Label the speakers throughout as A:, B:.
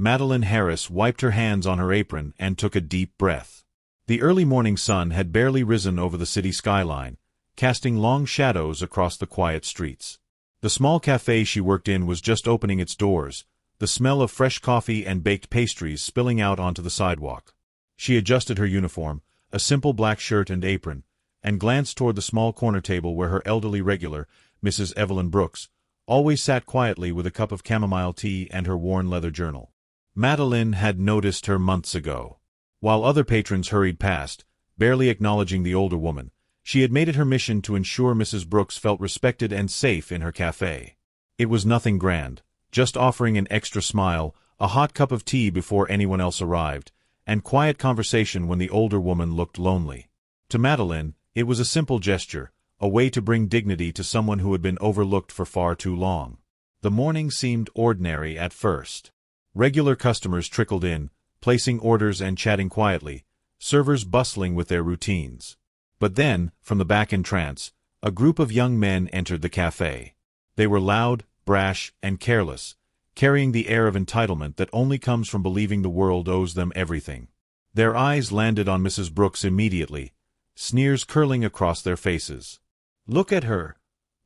A: Madeline Harris wiped her hands on her apron and took a deep breath. The early morning sun had barely risen over the city skyline, casting long shadows across the quiet streets. The small cafe she worked in was just opening its doors, the smell of fresh coffee and baked pastries spilling out onto the sidewalk. She adjusted her uniform, a simple black shirt and apron, and glanced toward the small corner table where her elderly regular, Mrs. Evelyn Brooks, always sat quietly with a cup of chamomile tea and her worn leather journal. Madeline had noticed her months ago. While other patrons hurried past, barely acknowledging the older woman, she had made it her mission to ensure Mrs. Brooks felt respected and safe in her cafe. It was nothing grand, just offering an extra smile, a hot cup of tea before anyone else arrived, and quiet conversation when the older woman looked lonely. To Madeline, it was a simple gesture, a way to bring dignity to someone who had been overlooked for far too long. The morning seemed ordinary at first. Regular customers trickled in, placing orders and chatting quietly, servers bustling with their routines. But then, from the back entrance, a group of young men entered the cafe. They were loud, brash, and careless, carrying the air of entitlement that only comes from believing the world owes them everything. Their eyes landed on Mrs. Brooks immediately, sneers curling across their faces. "Look at her,"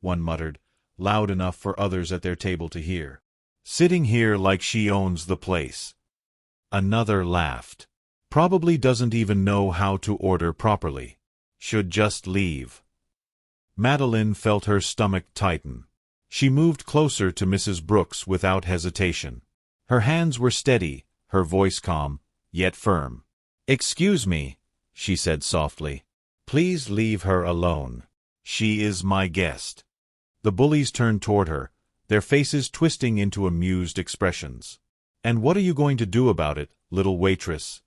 A: one muttered, loud enough for others at their table to hear. "Sitting here like she owns the place." Another laughed. "Probably doesn't even know how to order properly. Should just leave." Madeline felt her stomach tighten. She moved closer to Mrs. Brooks without hesitation. Her hands were steady, her voice calm, yet firm. "Excuse me," she said softly. "Please leave her alone. She is my guest." The bullies turned toward her, their faces twisting into amused expressions. "And what are you going to do about it, little waitress?"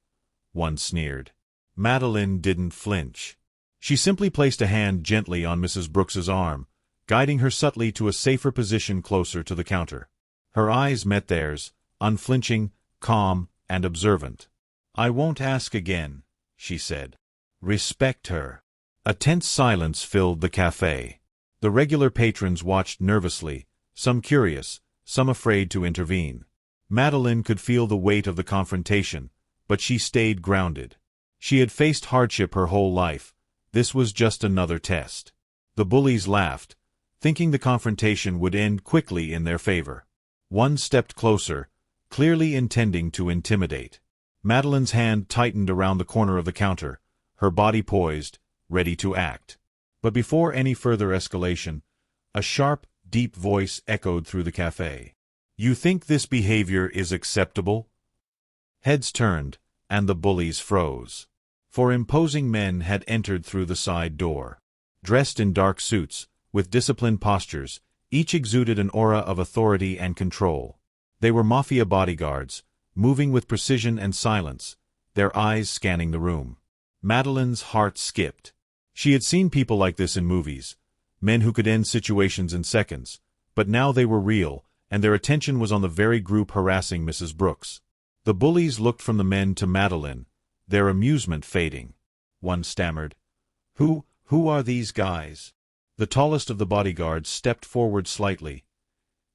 A: one sneered. Madeline didn't flinch. She simply placed a hand gently on Mrs. Brooks's arm, guiding her subtly to a safer position closer to the counter. Her eyes met theirs, unflinching, calm, and observant. "I won't ask again," she said. "Respect her." A tense silence filled the cafe. The regular patrons watched nervously, some curious, some afraid to intervene. Madeline could feel the weight of the confrontation, but she stayed grounded. She had faced hardship her whole life. This was just another test. The bullies laughed, thinking the confrontation would end quickly in their favor. One stepped closer, clearly intending to intimidate. Madeline's hand tightened around the corner of the counter, her body poised, ready to act. But before any further escalation, a sharp, deep voice echoed through the cafe. "You think this behavior is acceptable?" Heads turned, and the bullies froze. For imposing men had entered through the side door. Dressed in dark suits, with disciplined postures, each exuded an aura of authority and control. They were Mafia Bodyguards, moving with precision and silence, their eyes scanning the room. Madeline's heart skipped. She had seen people like this in movies, men who could end situations in seconds, but now they were real, and their attention was on the very group harassing Mrs. Brooks. The bullies looked from the men to Madeline, their amusement fading. One stammered, Who are these guys?" The tallest of the bodyguards stepped forward slightly,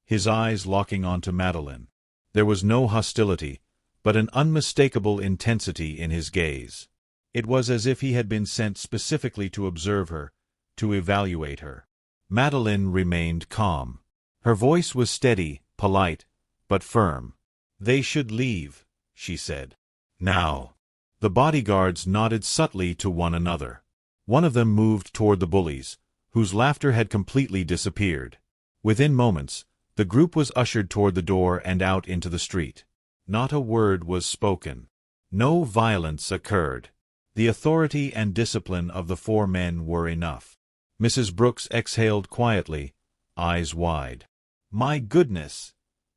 A: his eyes locking onto Madeline. There was no hostility, but an unmistakable intensity in his gaze. It was as if he had been sent specifically to observe her, to evaluate her. Madeline remained calm. Her voice was steady, polite, but firm. "They should leave," she said. "Now." The bodyguards nodded subtly to one another. One of them moved toward the bullies, whose laughter had completely disappeared. Within moments, the group was ushered toward the door and out into the street. Not a word was spoken. No violence occurred. The authority and discipline of the four men were enough. Mrs. Brooks exhaled quietly, eyes wide. "My goodness,"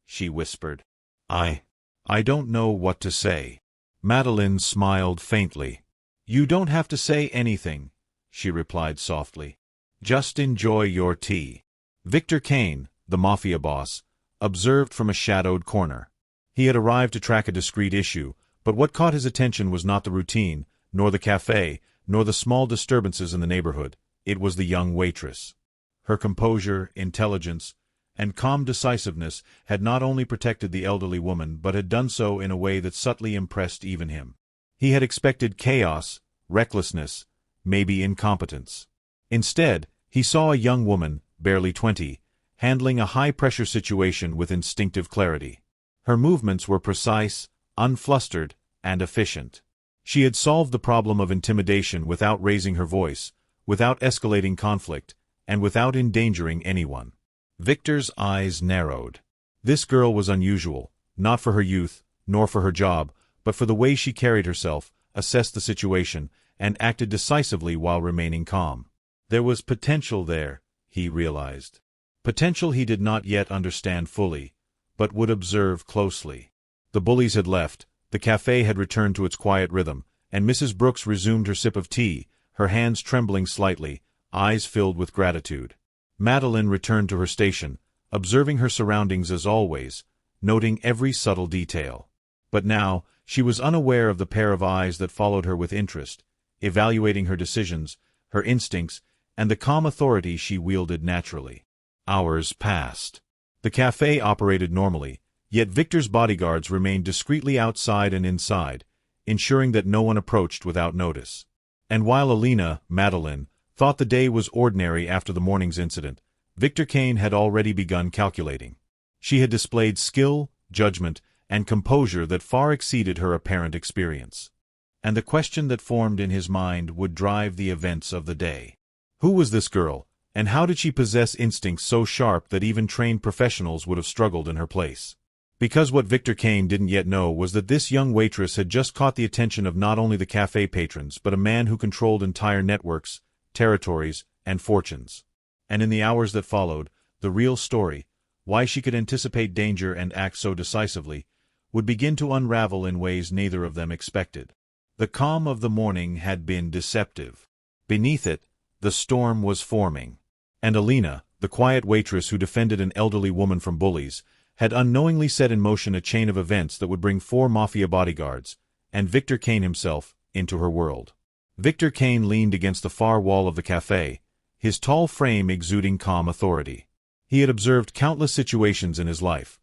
A: she whispered. I don't know what to say." Madeline smiled faintly. "You don't have to say anything," she replied softly. "Just enjoy your tea." Victor Kane, the mafia boss, observed from a shadowed corner. He had arrived to track a discrete issue, but what caught his attention was not the routine, nor the cafe, nor the small disturbances in the neighborhood. It was the young waitress. Her composure, intelligence, and calm decisiveness had not only protected the elderly woman but had done so in a way that subtly impressed even him. He had expected chaos, recklessness, maybe incompetence. Instead, he saw a young woman, barely 20, handling a high-pressure situation with instinctive clarity. Her movements were precise, unflustered, and efficient. She had solved the problem of intimidation without raising her voice, without escalating conflict, and without endangering anyone. Victor's eyes narrowed. This girl was unusual, not for her youth, nor for her job, but for the way she carried herself, assessed the situation, and acted decisively while remaining calm. There was potential there, he realized. Potential he did not yet understand fully, but would observe closely. The bullies had left, the cafe had returned to its quiet rhythm, and Mrs. Brooks resumed her sip of tea, her hands trembling slightly, eyes filled with gratitude. Madeline returned to her station, observing her surroundings as always, noting every subtle detail. But now, she was unaware of the pair of eyes that followed her with interest, evaluating her decisions, her instincts, and the calm authority she wielded naturally. Hours passed. The cafe operated normally, yet Victor's bodyguards remained discreetly outside and inside, ensuring that no one approached without notice. And while Alina, Madeline, thought the day was ordinary after the morning's incident, Victor Kane had already begun calculating. She had displayed skill, judgment, and composure that far exceeded her apparent experience. And the question that formed in his mind would drive the events of the day. Who was this girl, and how did she possess instincts so sharp that even trained professionals would have struggled in her place? Because what Victor Kane didn't yet know was that this young waitress had just caught the attention of not only the cafe patrons but a man who controlled entire networks, territories, and fortunes. And in the hours that followed, the real story, why she could anticipate danger and act so decisively, would begin to unravel in ways neither of them expected. The calm of the morning had been deceptive. Beneath it, the storm was forming. And Alina, the quiet waitress who defended an elderly woman from bullies, had unknowingly set in motion a chain of events that would bring 4 Mafia bodyguards, and Victor Kane himself, into her world. Victor Kane leaned against the far wall of the cafe, his tall frame exuding calm authority. He had observed countless situations in his life,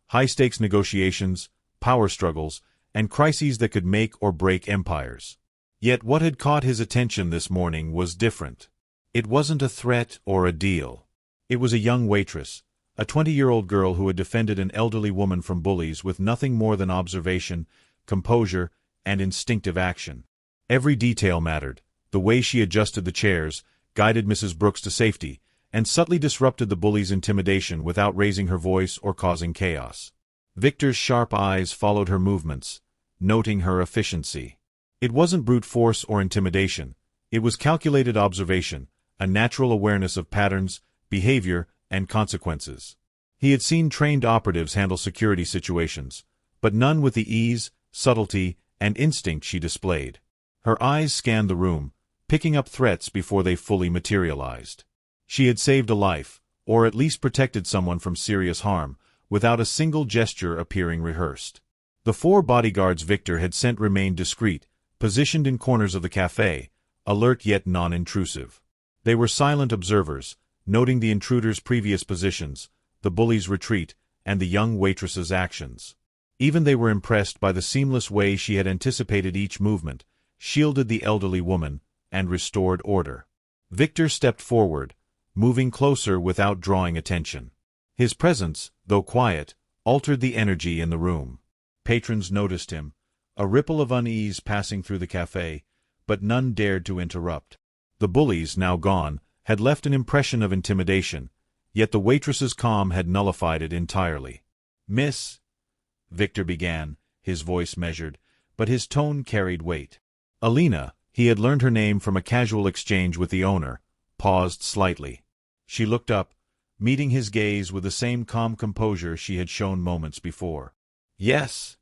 A: high-stakes negotiations, power struggles, and crises that could make or break empires. Yet what had caught his attention this morning was different. It wasn't a threat or a deal. It was a young waitress, a 20-year-old girl who had defended an elderly woman from bullies with nothing more than observation, composure, and instinctive action. Every detail mattered, the way she adjusted the chairs, guided Mrs. Brooks to safety, and subtly disrupted the bully's intimidation without raising her voice or causing chaos. Victor's sharp eyes followed her movements, noting her efficiency. It wasn't brute force or intimidation, it was calculated observation, a natural awareness of patterns, behavior, and consequences. He had seen trained operatives handle security situations, but none with the ease, subtlety, and instinct she displayed. Her eyes scanned the room, picking up threats before they fully materialized. She had saved a life, or at least protected someone from serious harm, without a single gesture appearing rehearsed. The 4 bodyguards Victor had sent remained discreet, positioned in corners of the cafe, alert yet non-intrusive. They were silent observers, noting the intruder's previous positions, the bully's retreat, and the young waitress's actions. Even they were impressed by the seamless way she had anticipated each movement, shielded the elderly woman, and restored order. Victor stepped forward, moving closer without drawing attention. His presence, though quiet, altered the energy in the room. Patrons noticed him, a ripple of unease passing through the cafe, but none dared to interrupt. The bullies, now gone, had left an impression of intimidation, yet the waitress's calm had nullified it entirely. "Miss," Victor began, his voice measured, but his tone carried weight. Alina, he had learned her name from a casual exchange with the owner, paused slightly. She looked up, meeting his gaze with the same calm composure she had shown moments before. "Yes?"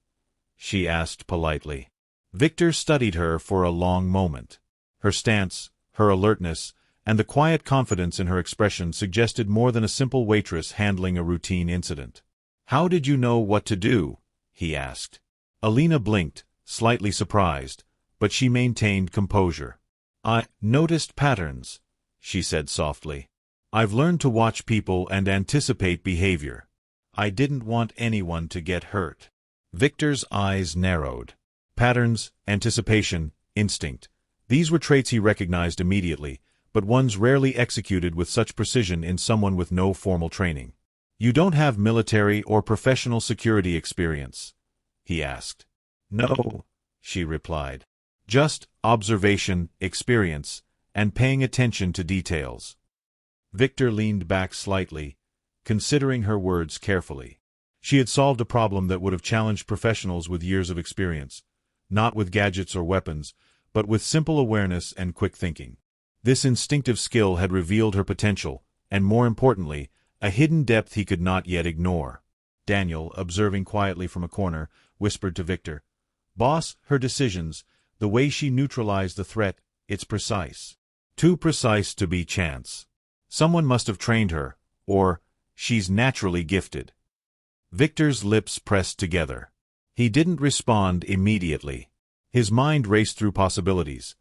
A: she asked politely. Victor studied her for a long moment. Her stance, her alertness, and the quiet confidence in her expression suggested more than a simple waitress handling a routine incident. "How did you know what to do?" he asked. Alina blinked, slightly surprised, but she maintained composure. "I noticed patterns," she said softly. I've learned to watch people and anticipate behavior. I didn't want anyone to get hurt. Victor's eyes narrowed. Patterns, anticipation, instinct. These were traits he recognized immediately, but ones rarely executed with such precision in someone with no formal training. You don't have military or professional security experience? He asked. No, she replied. Just observation, experience, and paying attention to details. Victor leaned back slightly, considering her words carefully. She had solved a problem that would have challenged professionals with years of experience, not with gadgets or weapons, but with simple awareness and quick thinking. This instinctive skill had revealed her potential, and more importantly, a hidden depth he could not yet ignore. Daniel, observing quietly from a corner, whispered to Victor, "Boss, her decisions, the way she neutralized the threat, it's precise. Too precise to be chance. Someone must have trained her, or she's naturally gifted." Victor's lips pressed together. He didn't respond immediately. His mind raced through possibilities.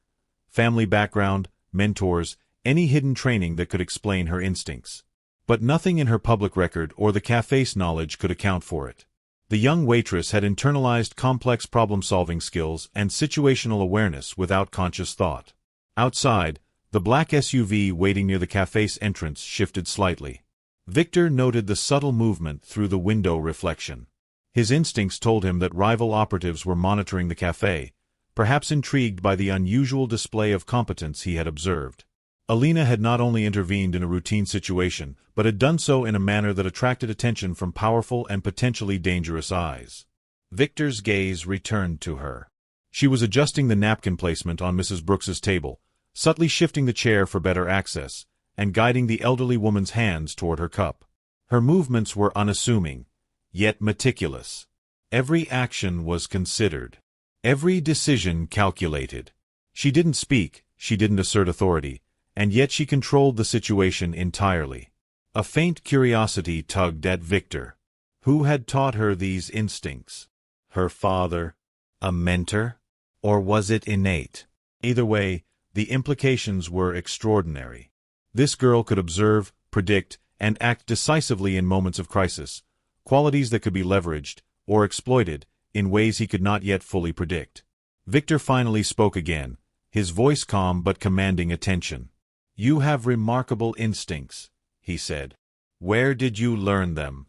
A: Family background, mentors, any hidden training that could explain her instincts. But nothing in her public record or the café's knowledge could account for it. The young waitress had internalized complex problem-solving skills and situational awareness without conscious thought. Outside, the black SUV waiting near the café's entrance shifted slightly. Victor noted the subtle movement through the window reflection. His instincts told him that rival operatives were monitoring the café, perhaps intrigued by the unusual display of competence he had observed. Alina had not only intervened in a routine situation, but had done so in a manner that attracted attention from powerful and potentially dangerous eyes. Victor's gaze returned to her. She was adjusting the napkin placement on Mrs. Brooks's table, subtly shifting the chair for better access, and guiding the elderly woman's hands toward her cup. Her movements were unassuming, yet meticulous. Every action was considered. Every decision calculated. She didn't speak, she didn't assert authority, and yet she controlled the situation entirely. A faint curiosity tugged at Victor. Who had taught her these instincts? Her father? A mentor? Or was it innate? Either way, the implications were extraordinary. This girl could observe, predict, and act decisively in moments of crisis, qualities that could be leveraged, or exploited, in ways he could not yet fully predict. Victor finally spoke again, his voice calm but commanding attention. "You have remarkable instincts," he said. "Where did you learn them?"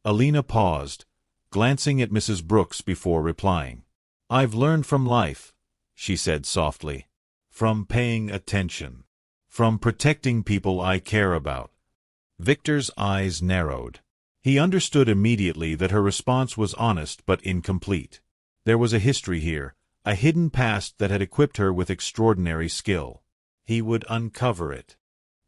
A: Alina paused, glancing at Mrs. Brooks before replying. "I've learned from life," she said softly. "From paying attention. From protecting people I care about." Victor's eyes narrowed. He understood immediately that her response was honest but incomplete. There was a history here, a hidden past that had equipped her with extraordinary skill. He would uncover it.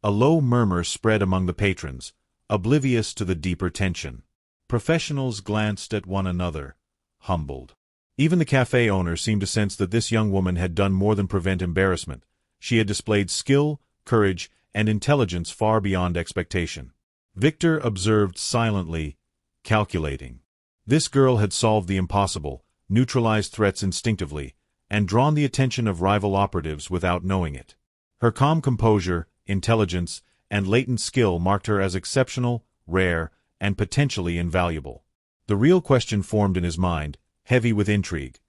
A: A low murmur spread among the patrons, oblivious to the deeper tension. Professionals glanced at one another, humbled. Even the cafe owner seemed to sense that this young woman had done more than prevent embarrassment. She had displayed skill, courage, and intelligence far beyond expectation. Victor observed silently, calculating. This girl had solved the impossible, neutralized threats instinctively, and drawn the attention of rival operatives without knowing it. Her calm composure, intelligence, and latent skill marked her as exceptional, rare, and potentially invaluable. The real question formed in his mind, heavy with intrigue.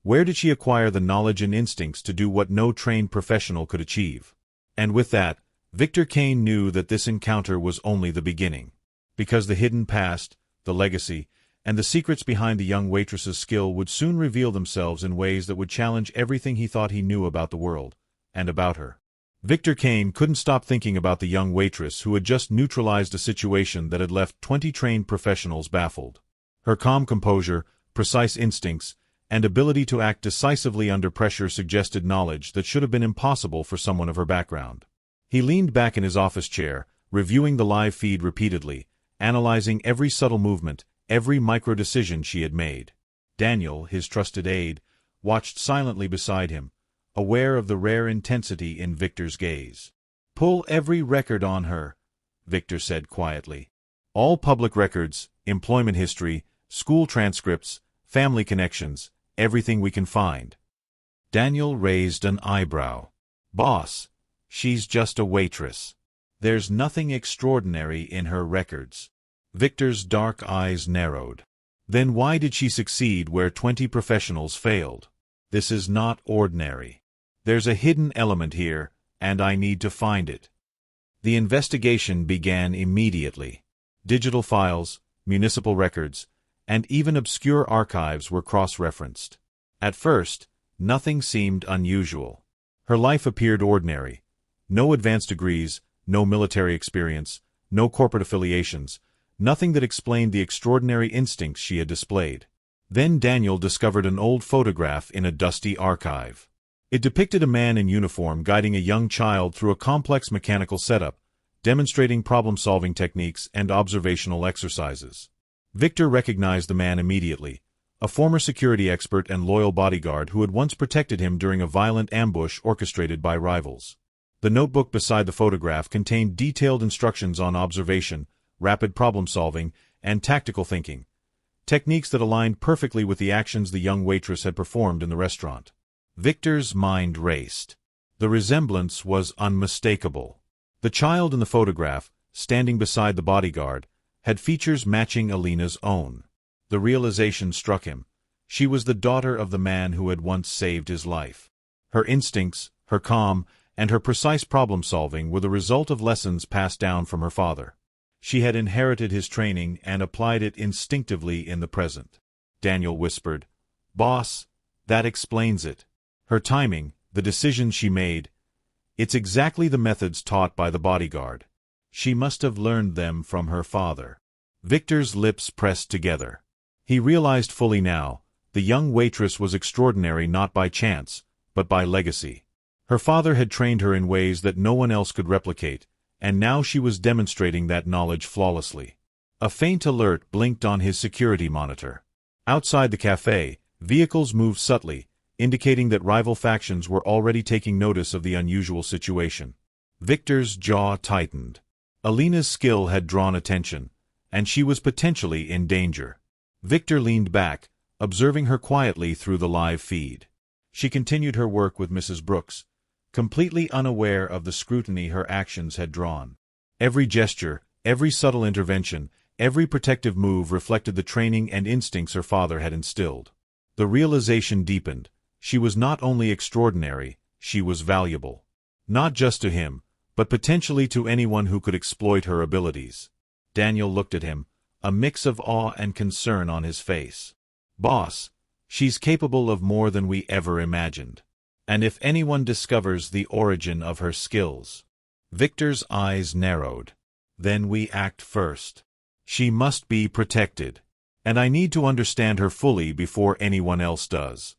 A: Where did she acquire the knowledge and instincts to do what no trained professional could achieve? And with that, Victor Kane knew that this encounter was only the beginning. Because the hidden past, the legacy, and the secrets behind the young waitress's skill would soon reveal themselves in ways that would challenge everything he thought he knew about the world, and about her. Victor Kane couldn't stop thinking about the young waitress who had just neutralized a situation that had left 20 trained professionals baffled. Her calm composure, precise instincts, and ability to act decisively under pressure suggested knowledge that should have been impossible for someone of her background. He leaned back in his office chair, reviewing the live feed repeatedly, analyzing every subtle movement, every micro-decision she had made. Daniel, his trusted aide, watched silently beside him, aware of the rare intensity in Victor's gaze. "Pull every record on her," Victor said quietly. "All public records, employment history, school transcripts, family connections, everything we can find." Daniel raised an eyebrow. "Boss, she's just a waitress." There's nothing extraordinary in her records. Victor's dark eyes narrowed. Then why did she succeed where 20 professionals failed? This is not ordinary. There's a hidden element here, and I need to find it. The investigation began immediately. Digital files, municipal records, and even obscure archives were cross-referenced. At first, nothing seemed unusual. Her life appeared ordinary. No advanced degrees, no military experience, no corporate affiliations, nothing that explained the extraordinary instincts she had displayed. Then Daniel discovered an old photograph in a dusty archive. It depicted a man in uniform guiding a young child through a complex mechanical setup, demonstrating problem-solving techniques and observational exercises. Victor recognized the man immediately, a former security expert and loyal bodyguard who had once protected him during a violent ambush orchestrated by rivals. The notebook beside the photograph contained detailed instructions on observation, rapid problem-solving, and tactical thinking, techniques that aligned perfectly with the actions the young waitress had performed in the restaurant. Victor's mind raced. The resemblance was unmistakable. The child in the photograph, standing beside the bodyguard, had features matching Alina's own. The realization struck him. She was the daughter of the man who had once saved his life. Her instincts, her calm, and her precise problem-solving were the result of lessons passed down from her father. She had inherited his training and applied it instinctively in the present. Daniel whispered, "Boss, that explains it. Her timing, the decisions she made, it's exactly the methods taught by the bodyguard. She must have learned them from her father." Victor's lips pressed together. He realized fully now, the young waitress was extraordinary not by chance, but by legacy. Her father had trained her in ways that no one else could replicate, and now she was demonstrating that knowledge flawlessly. A faint alert blinked on his security monitor. Outside the café, vehicles moved subtly, indicating that rival factions were already taking notice of the unusual situation. Victor's jaw tightened. Alina's skill had drawn attention, and she was potentially in danger. Victor leaned back, observing her quietly through the live feed. She continued her work with Mrs. Brooks, completely unaware of the scrutiny her actions had drawn. Every gesture, every subtle intervention, every protective move reflected the training and instincts her father had instilled. The realization deepened. She was not only extraordinary, she was valuable. Not just to him, but potentially to anyone who could exploit her abilities. Daniel looked at him, a mix of awe and concern on his face. "Boss, she's capable of more than we ever imagined. And if anyone discovers the origin of her skills..." Victor's eyes narrowed. "Then we act first. She must be protected. And I need to understand her fully before anyone else does."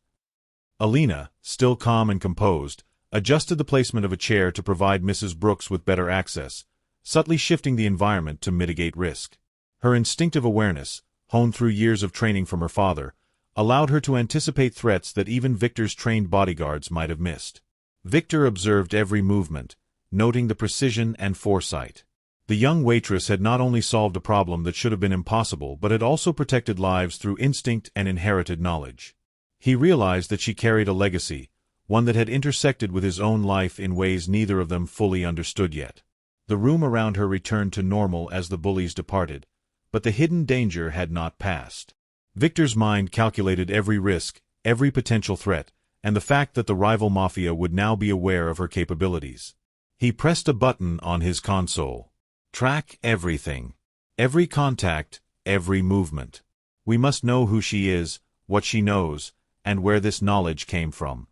A: Alina, still calm and composed, adjusted the placement of a chair to provide Mrs. Brooks with better access, subtly shifting the environment to mitigate risk. Her instinctive awareness, honed through years of training from her father, allowed her to anticipate threats that even Victor's trained bodyguards might have missed. Victor observed every movement, noting the precision and foresight. The young waitress had not only solved a problem that should have been impossible but had also protected lives through instinct and inherited knowledge. He realized that she carried a legacy, one that had intersected with his own life in ways neither of them fully understood yet. The room around her returned to normal as the bullies departed, but the hidden danger had not passed. Victor's mind calculated every risk, every potential threat, and the fact that the rival mafia would now be aware of her capabilities. He pressed a button on his console. "Track everything. Every contact, every movement. We must know who she is, what she knows, and where this knowledge came from."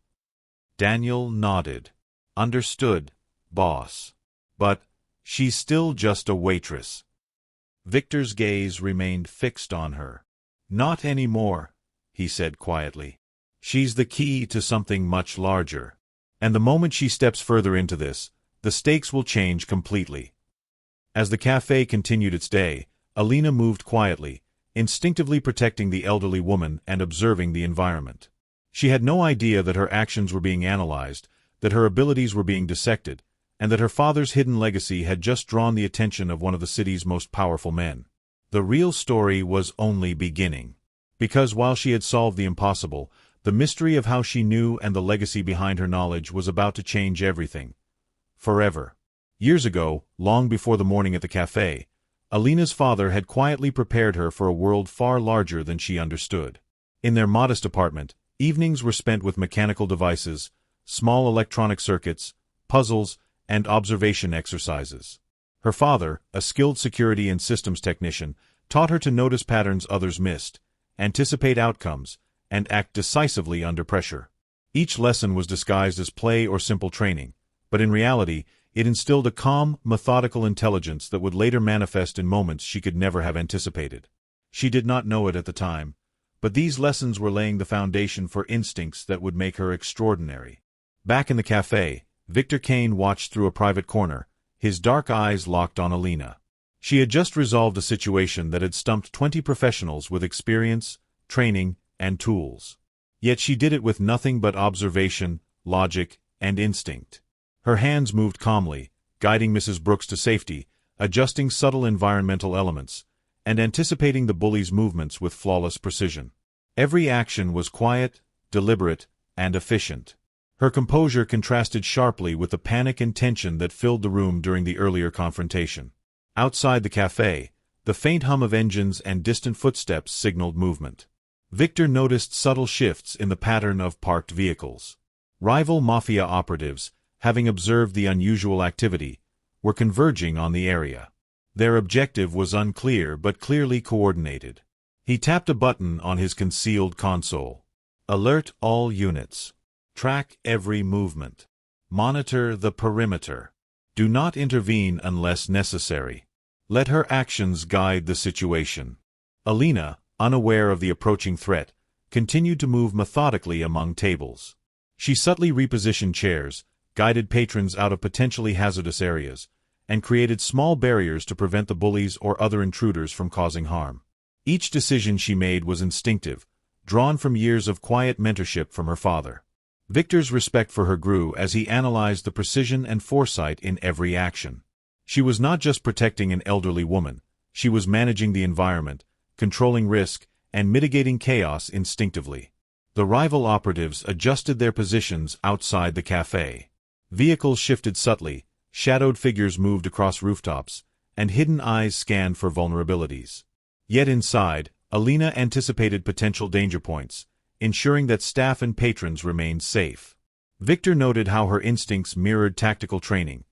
A: Daniel nodded. "Understood, boss. But she's still just a waitress." Victor's gaze remained fixed on her. "Not anymore," he said quietly. "She's the key to something much larger. And the moment she steps further into this, the stakes will change completely." As the café continued its day, Alina moved quietly, instinctively protecting the elderly woman and observing the environment. She had no idea that her actions were being analyzed, that her abilities were being dissected, and that her father's hidden legacy had just drawn the attention of one of the city's most powerful men. The real story was only beginning. Because while she had solved the impossible, the mystery of how she knew and the legacy behind her knowledge was about to change everything. Forever. Years ago, long before the morning at the café, Alina's father had quietly prepared her for a world far larger than she understood. In their modest apartment, evenings were spent with mechanical devices, small electronic circuits, puzzles, and observation exercises. Her father, a skilled security and systems technician, taught her to notice patterns others missed, anticipate outcomes, and act decisively under pressure. Each lesson was disguised as play or simple training, but in reality, it instilled a calm, methodical intelligence that would later manifest in moments she could never have anticipated. She did not know it at the time, but these lessons were laying the foundation for instincts that would make her extraordinary. Back in the café, Victor Kane watched through a private corner, his dark eyes locked on Alina. She had just resolved a situation that had stumped 20 professionals with experience, training, and tools. Yet she did it with nothing but observation, logic, and instinct. Her hands moved calmly, guiding Mrs. Brooks to safety, adjusting subtle environmental elements, and anticipating the bully's movements with flawless precision. Every action was quiet, deliberate, and efficient. Her composure contrasted sharply with the panic and tension that filled the room during the earlier confrontation. Outside the café, the faint hum of engines and distant footsteps signaled movement. Victor noticed subtle shifts in the pattern of parked vehicles. Rival mafia operatives, having observed the unusual activity, were converging on the area. Their objective was unclear but clearly coordinated. He tapped a button on his concealed console. Alert all units. Track every movement. Monitor the perimeter. Do not intervene unless necessary. Let her actions guide the situation. Alina, unaware of the approaching threat, continued to move methodically among tables. She subtly repositioned chairs, guided patrons out of potentially hazardous areas, and created small barriers to prevent the bullies or other intruders from causing harm. Each decision she made was instinctive, drawn from years of quiet mentorship from her father. Victor's respect for her grew as he analyzed the precision and foresight in every action. She was not just protecting an elderly woman, she was managing the environment, controlling risk, and mitigating chaos instinctively. The rival operatives adjusted their positions outside the café. Vehicles shifted subtly, shadowed figures moved across rooftops, and hidden eyes scanned for vulnerabilities. Yet inside, Alina anticipated potential danger points, ensuring that staff and patrons remained safe. Victor noted how her instincts mirrored tactical training,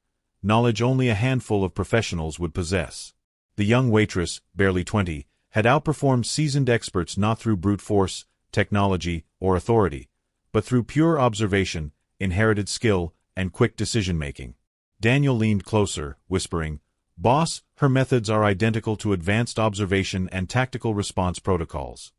A: knowledge only a handful of professionals would possess. The young waitress, barely 20, had outperformed seasoned experts not through brute force, technology, or authority, but through pure observation, inherited skill, and quick decision-making. Daniel leaned closer, whispering, "Boss, her methods are identical to advanced observation and tactical response protocols."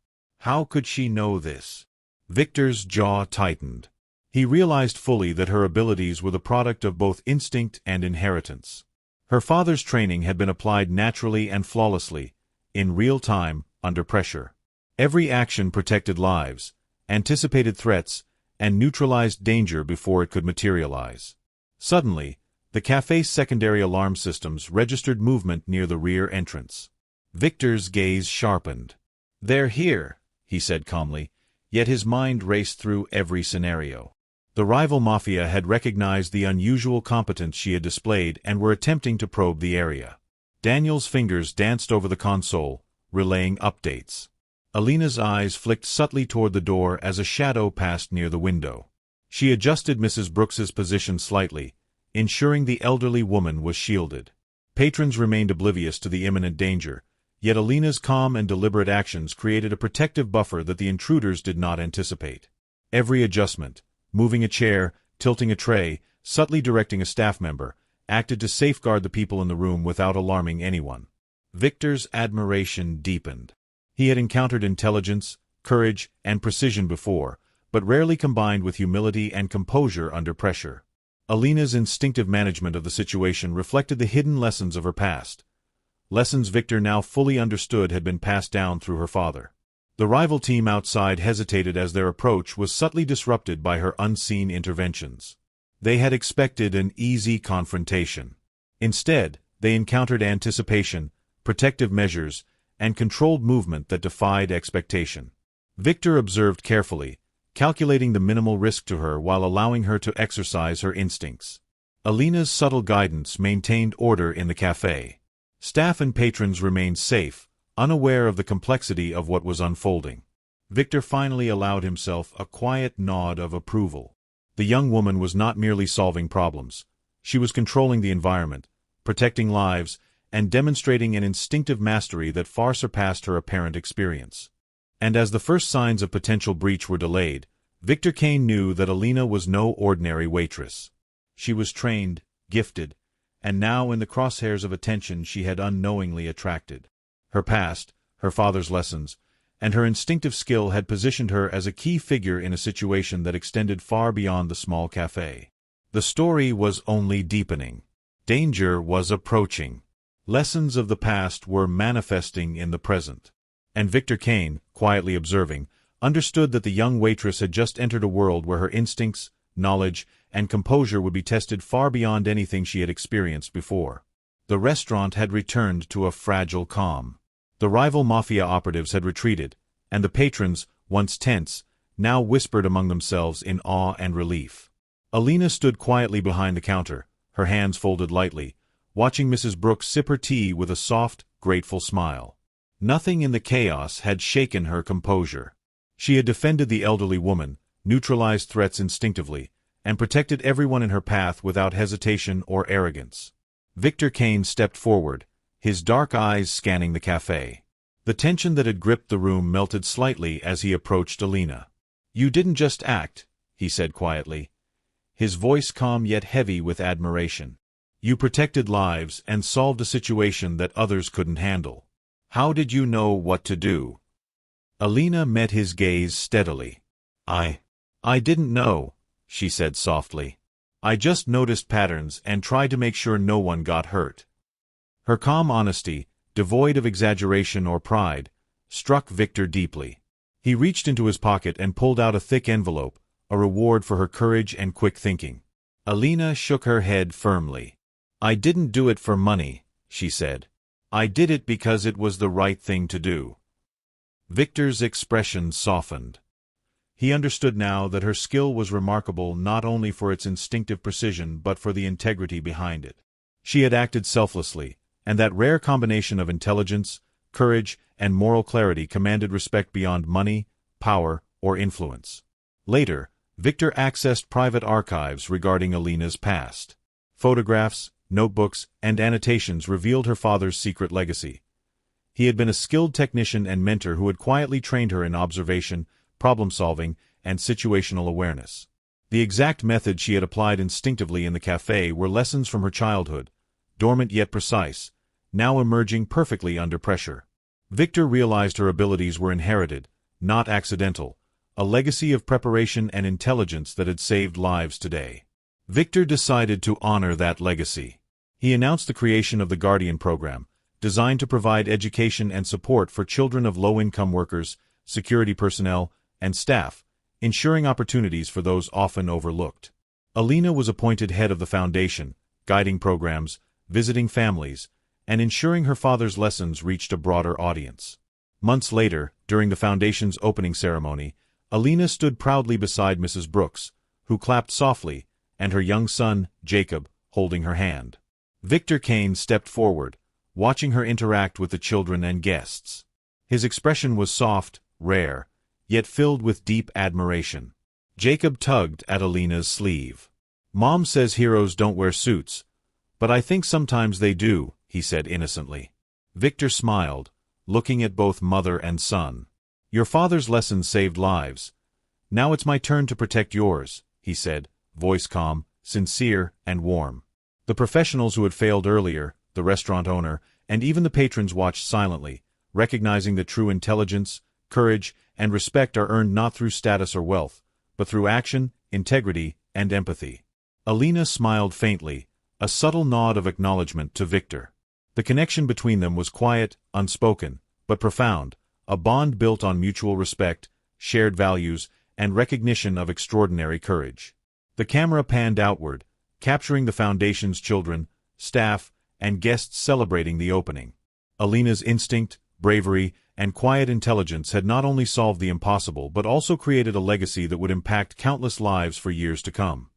A: How could she know this? Victor's jaw tightened. He realized fully that her abilities were the product of both instinct and inheritance. Her father's training had been applied naturally and flawlessly, in real time, under pressure. Every action protected lives, anticipated threats, and neutralized danger before it could materialize. Suddenly, the café's secondary alarm systems registered movement near the rear entrance. Victor's gaze sharpened. "They're here," he said calmly, yet his mind raced through every scenario. The rival mafia had recognized the unusual competence she had displayed and were attempting to probe the area. Daniel's fingers danced over the console, relaying updates. Alina's eyes flicked subtly toward the door as a shadow passed near the window. She adjusted Mrs. Brooks's position slightly, ensuring the elderly woman was shielded. Patrons remained oblivious to the imminent danger, yet Alina's calm and deliberate actions created a protective buffer that the intruders did not anticipate. Every adjustment, moving a chair, tilting a tray, subtly directing a staff member, acted to safeguard the people in the room without alarming anyone. Victor's admiration deepened. He had encountered intelligence, courage, and precision before, but rarely combined with humility and composure under pressure. Alina's instinctive management of the situation reflected the hidden lessons of her past. Lessons Victor now fully understood had been passed down through her father. The rival team outside hesitated as their approach was subtly disrupted by her unseen interventions. They had expected an easy confrontation. Instead, they encountered anticipation, protective measures, and controlled movement that defied expectation. Victor observed carefully, calculating the minimal risk to her while allowing her to exercise her instincts. Alina's subtle guidance maintained order in the café. Staff and patrons remained safe, unaware of the complexity of what was unfolding. Victor finally allowed himself a quiet nod of approval. The young woman was not merely solving problems. She was controlling the environment, protecting lives, and demonstrating an instinctive mastery that far surpassed her apparent experience. And as the first signs of potential breach were delayed, Victor Kane knew that Alina was no ordinary waitress. She was trained, gifted, and now in the crosshairs of attention she had unknowingly attracted. Her past, her father's lessons, and her instinctive skill had positioned her as a key figure in a situation that extended far beyond the small café. The story was only deepening. Danger was approaching. Lessons of the past were manifesting in the present. And Victor Kane, quietly observing, understood that the young waitress had just entered a world where her instincts, knowledge, and composure would be tested far beyond anything she had experienced before. The restaurant had returned to a fragile calm. The rival mafia operatives had retreated, and the patrons, once tense, now whispered among themselves in awe and relief. Alina stood quietly behind the counter, her hands folded lightly, watching Mrs. Brooks sip her tea with a soft, grateful smile. Nothing in the chaos had shaken her composure. She had defended the elderly woman, neutralized threats instinctively, and protected everyone in her path without hesitation or arrogance. Victor Kane stepped forward, his dark eyes scanning the café. The tension that had gripped the room melted slightly as he approached Alina. "You didn't just act," he said quietly, his voice calm yet heavy with admiration. "You protected lives and solved a situation that others couldn't handle. How did you know what to do?" Alina met his gaze steadily. I didn't know," she said softly. "I just noticed patterns and tried to make sure no one got hurt." Her calm honesty, devoid of exaggeration or pride, struck Victor deeply. He reached into his pocket and pulled out a thick envelope, a reward for her courage and quick thinking. Alina shook her head firmly. "I didn't do it for money," she said. "I did it because it was the right thing to do." Victor's expression softened. He understood now that her skill was remarkable not only for its instinctive precision but for the integrity behind it. She had acted selflessly, and that rare combination of intelligence, courage, and moral clarity commanded respect beyond money, power, or influence. Later, Victor accessed private archives regarding Alina's past. Photographs, notebooks, and annotations revealed her father's secret legacy. He had been a skilled technician and mentor who had quietly trained her in observation, problem-solving, and situational awareness. The exact methods she had applied instinctively in the café were lessons from her childhood, dormant yet precise, now emerging perfectly under pressure. Victor realized her abilities were inherited, not accidental, a legacy of preparation and intelligence that had saved lives today. Victor decided to honor that legacy. He announced the creation of the Guardian program, designed to provide education and support for children of low-income workers, security personnel, and staff, ensuring opportunities for those often overlooked. Alina was appointed head of the foundation, guiding programs, visiting families, and ensuring her father's lessons reached a broader audience. Months later, during the foundation's opening ceremony, Alina stood proudly beside Mrs. Brooks, who clapped softly, and her young son, Jacob, holding her hand. Victor Kane stepped forward, watching her interact with the children and guests. His expression was soft, rare, yet filled with deep admiration. Jacob tugged at Alina's sleeve. "Mom says heroes don't wear suits, but I think sometimes they do," he said innocently. Victor smiled, looking at both mother and son. "Your father's lessons saved lives. Now it's my turn to protect yours," he said, voice calm, sincere, and warm. The professionals who had failed earlier, the restaurant owner, and even the patrons watched silently, recognizing that true intelligence, courage, and respect are earned not through status or wealth, but through action, integrity, and empathy. Alina smiled faintly, a subtle nod of acknowledgement to Victor. The connection between them was quiet, unspoken, but profound, a bond built on mutual respect, shared values, and recognition of extraordinary courage. The camera panned outward, capturing the foundation's children, staff, and guests celebrating the opening. Alina's instinct, bravery, and quiet intelligence had not only solved the impossible but also created a legacy that would impact countless lives for years to come.